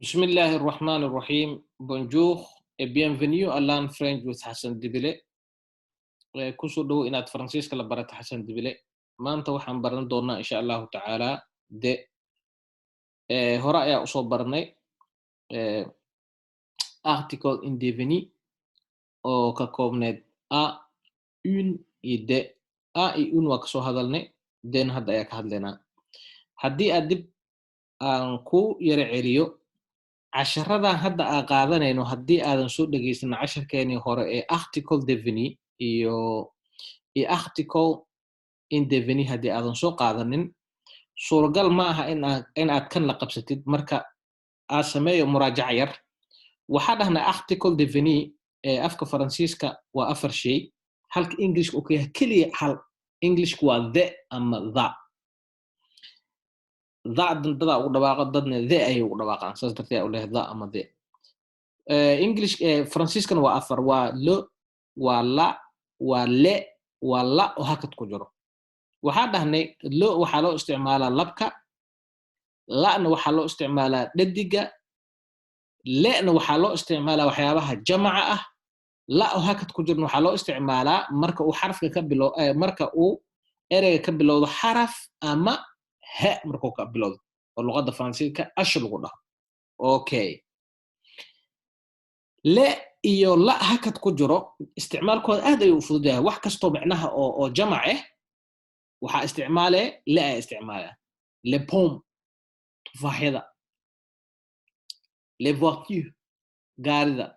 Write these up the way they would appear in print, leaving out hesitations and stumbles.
بسم الله الرحمن الرحيم. Bonjour et bienvenue à Learn French with Hassan Dibile. Ku soo dhow inaad Faransiiska la barato Hassan Dibile. Maanta waxaan baran doonaa insha Allahu tacaala hore ayaa usoo barnay article indefini oo ka koobneed a une iyo de. A iyo un waa kasoo hadalnay, den hadda ayaa ka hadlaynaa. Haddii aad dib aan ku yara celiyo casharadan hadda aan qaadanayno, haddii aadan soo dhegaysanin casharkeenii hore ee article defini iyo article indefini haddii aadan soo qaadanin, suuragal ma aha inaad kan la qabsatid. Marka aad sameeyo muraajaca yar, waxaa dhahnaa article defini ee afka Faransiiska waa 4 shay, halka Englishka uu ka yahay keliya hal. Englishku waa the ama the. Dada ugu dhawaaqo, dadna the ayay ugu dhawaaqaan, saas darteed u leeyahay the ama the. English Faransiiskana waa 4, waa le, waa la, waa le, waa la oo hakad ku jiro. Waxaa dhahnay le waxaa loo isticmaalaa labka, la'na waxaa loo isticmaalaa dhadiga, le'na waxaa loo isticmaalaa waxyaabaha jamaca ah, la oo hakad ku jirna waxaa loo isticmaalaa marka uu xarafka ka bilowdo marka uu ereyga ka bilowdo xaraf ama he markuu ka bilowdo oo luqadda Faransiiska ash lagu dhaho. Okay, le iyo la hakad ku jiro isticmaalkooda aad ayuu u fudud yahay. Wax kastoo macnaha oo jamac ah waxaa isticmaalee le ay isticmaalaa. Les pommes, tufaaxyada. Les voitures, gaarida.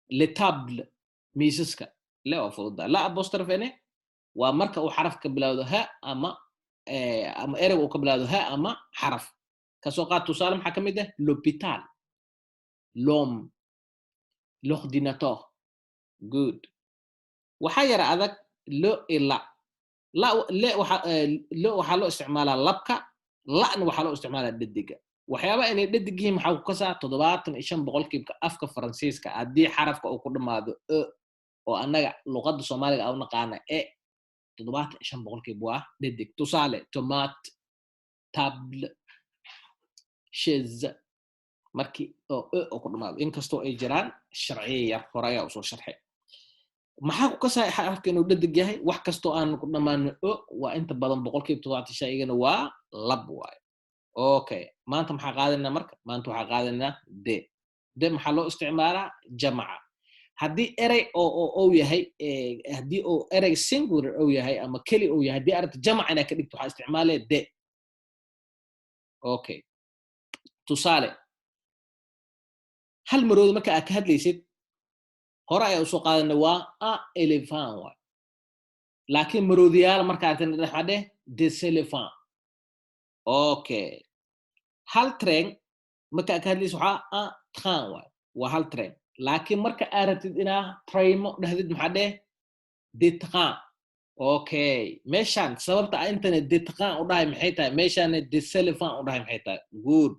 Les tables, miisaska. Le waa fududaa. La apostrofene waa marka uu xaraf ka bilowdo ha ama ereyga uu ka bilowdo ha ama xaraf. Kasoo qaad tusaale maxaa ka mid ah l'hôpital, l'homme, l'ordinateur. Good. waxaa yara adag lo ila le waxaa loo isticmaalaa labka, la'na waxaa loo isticmaalaa dhadiga. waxyaaba inay dhadig yihiin maxaa ku kasaa 75% afka Faransiiska haddii xarafka uu ku dhamaado oo annaga luqadda Soomaaliga aan u naqaana 75% waa dhadig. Tusaale tomate, table, chaise markii oo ku dhamaado, inkastoo ay jiraan sharciye yar hore ayaa usoo sharxay. maxaa ku kasaa xarafka inuu dhadig yahay? wax kastoo aan ku dhamaano waa inta badan 75% iyagana waa lab waaye. Okay, maanta maxaa qaadanaa marka? Maanta waxaa qaadanaa de maxaa loo isticmaalaa jamaca. haddii erey oo yahay haddii oo erey singular oo yahay ama keli oo yahay, haddii aragto jamac inaad ka dhigto waxaa isticmaalee de. Okay, tusaale hal maroodi marka aad ka hadlaysid hore ayaa usoo qaadanay waa a elephant waay. laakiin maroodiyaal marka aragtay waxaa dheh des elephants. Okay, hal train marka aad ka hadlaysid waxaa a train waay, waa hal train. laakiin marka aad rabtid inaa traimo dhahdid maxaa dheh des trains. Okay, meeshaan sababta intana des trains u dhahay maxay tahay? meeshaan des elephants u dhahay maxay tahay? Good.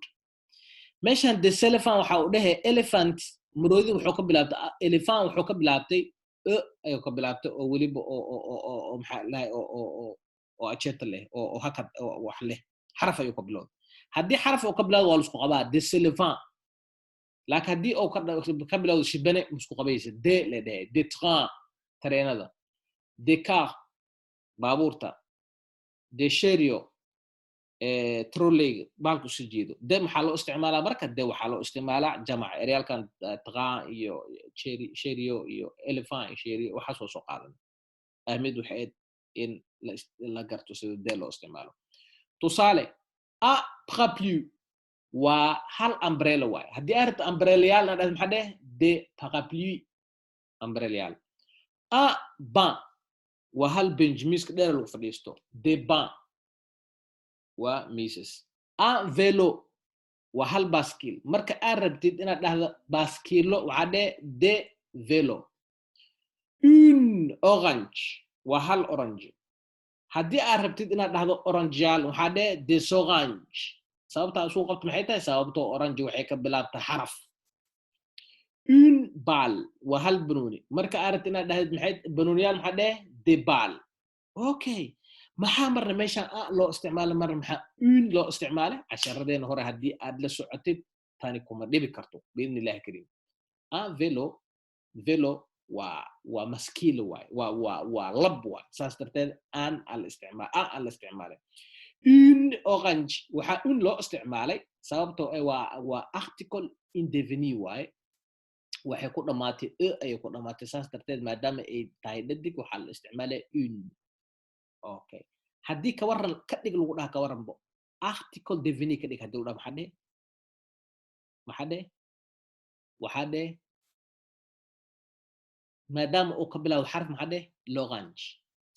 meeshaan des elephants waxa uu dhahay elephant, maroodi wuxuu ka bilaabtay elephant, wuxuu ka bilaabtay ayuu ka bilaabtay oo weliba oo maxaa lahay oo ajeta leh oo hakad wax leh, xaraf ayuu ka bilowday. haddii xaraf uu ka bilowdo waa la isku qabaa des elephants. laakiin haddii uu ka bilowdo shibane isku qabaysa de le dhahay. des trains tareenada, des cars baabuurta, des chariots trolleyga baalku soo jeedo. de maxaa loo isticmaalaa marka? de waxaa loo isticmaalaa jamaca. eryaalkan train iyo chariot iyo elephant iyo chariot waxaa soo qaadan. ahmid waxay in la garto sida de loo isticmaalo. tusaale a parapluie waa hal umbrella waay. haddii aad rabto umbrellayal na maxaa dheh de parapluie umbrellayal. a banc waa hal bench, miiska dheer lagu fadhiisto, de banc waa miisas. a velo waa hal baaskiil. marka aad rabtid inaad dhahdo baaskiilo waxaa dheh de velo. une orange waa hal orange. haddii aad rabtid inaad dhahdo orangeyaal waxaa dheh des orange. sababtaa isuu qabto maxay tahay? sababtoo orange waxay ka bilaabtaa xaraf. une balle waa hal banooni. marka aad rabtid inaad dhahdid maxay banooniyaal maxaa dheh de balle. Okay, maxaa marna meeshaan a loo isticmaala marna maxaa une loo isticmaalay? casharadeena hore haddii aad la socotid tani kuma dhibi karto biidni illaahi kariim velo waa maskiilo waay waa lab waay saas darteed aan al isticmaalay une orange waxaa un loo isticmaalay sababtoo waa article indefini waaye waxay ku dhamaatay ayay ku dhamaatay saas darteed maadaama ay tahay dhadig waxaa la isticmaalaya une okay haddii kawaran ka dhig lagu dhaha kawaranbo article defini ka dhig haddii lagu dhaha maxaa dheh maadaama uu ka bilowdo xarf maxaa dheh l'orange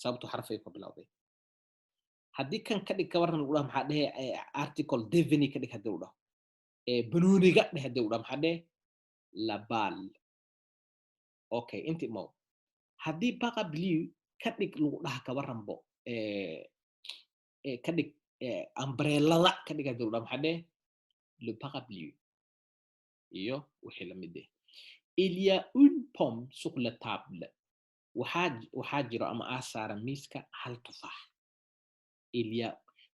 sababtoo xarfay ka bilowday haddii kan ka dhig kawaran lagu dhaha maxaa dhehe article defini ka dhig haddii lagu dhaho banooniga dheh haddii lagu dhaha maxaa dheh la balle okay inti mow haddii parapluie ka dhig lagu dhaha kawaranbo ka dhig umbrellada ka dhig haddii lagu dhaha maxaa dheh le parapluie iyo wixii la mid ah il y a une pomme sur la table waxaa jiro ama saaran miiska hal tufaax ilya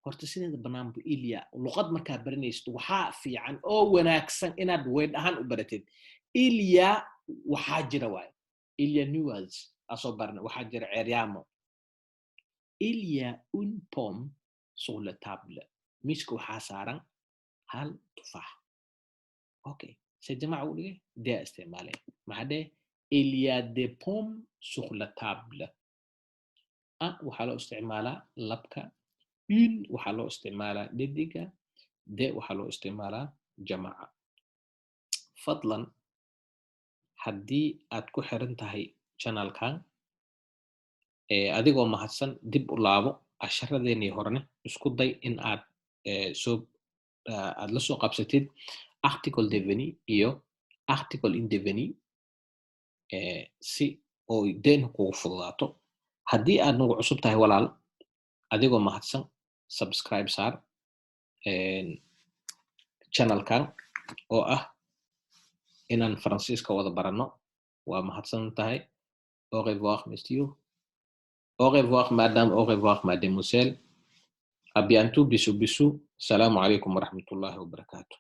horta sideeda banaanbu ilya luqad markaa baranaysto waxaa fiican oo wanaagsan inaad weyd ahaan u baratid ilya waxaa jira waay ilya nuance asoo barna waxaa jira ceeryaamo il y a une pomme sur la table miiska waxaa saaran hal tufaax okay se jamaca u dhigay dee isticmaalay maxaa dheh il y a des pommes sur la table waxaa loo isticmaalaa labka une waxaa loo isticmaalaa dhediga de waxaa loo isticmaalaa jamaca fadlan haddii aad ku xiran tahay channelkan adigoo mahadsan dib u laabo casharadeenii horene isku day in aad la soo qabsatid article deveni iyo article indeveni si oo deen kugu fududaato haddii aad nagu cusub tahay walaal adigoo mahadsan subscribe saar channelkan oo ah inaan faransiiska wada baranno waa mahadsan tahay au revoir monsieur au revoir madame au revoir mademoiselle à bientôt bisous bisous salamu alaykum wa rahmatullahi wa barakatuh